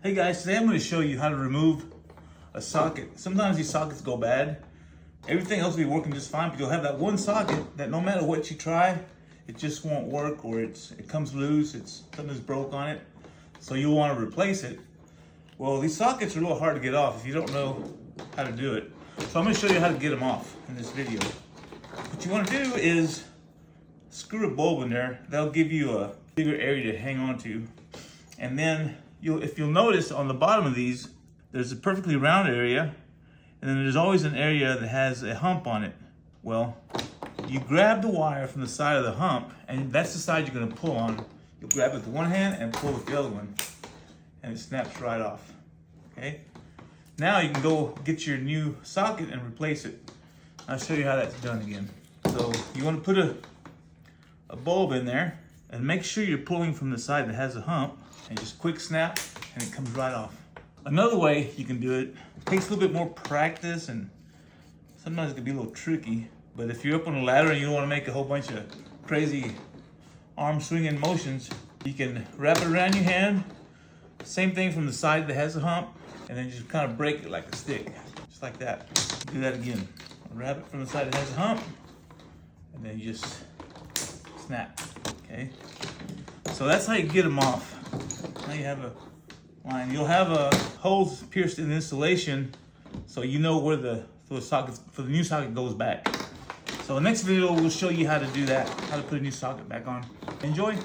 Hey guys, today I'm going to show you how to remove a socket. Sometimes these sockets go bad. Everything else will be working just fine, but you'll have that one socket that no matter what you try, it just won't work, or it comes loose, something's broke on it. So you'll want to replace it. Well, these sockets are a little hard to get off if you don't know how to do it. So I'm going to show you how to get them off in this video. What you want to do is screw a bulb in there. That'll give you a bigger area to hang on to. And then if you'll notice on the bottom of these, there's a perfectly round area, and then there's always an area that has a hump on it. Well, you grab the wire from the side of the hump, and that's the side you're going to pull on. You'll grab it with one hand and pull with the other one, and it snaps right off. Okay? Now you can go get your new socket and replace it. I'll show you how that's done again. So you want to put a bulb in there, and make sure you're pulling from the side that has a hump, and just quick snap, and it comes right off. Another way you can do it, takes a little bit more practice, and sometimes it can be a little tricky, but if you're up on a ladder and you don't want to make a whole bunch of crazy arm swinging motions, you can wrap it around your hand, same thing from the side that has a hump, and then just kind of break it like a stick, just like that. Do that again. Wrap it from the side that has a hump, and then you just snap, okay? So that's how you get them off. Now you have a line. You'll have holes pierced in the insulation, so you know where the new socket goes back. So the next video we'll show you how to do that, how to put a new socket back on. Enjoy.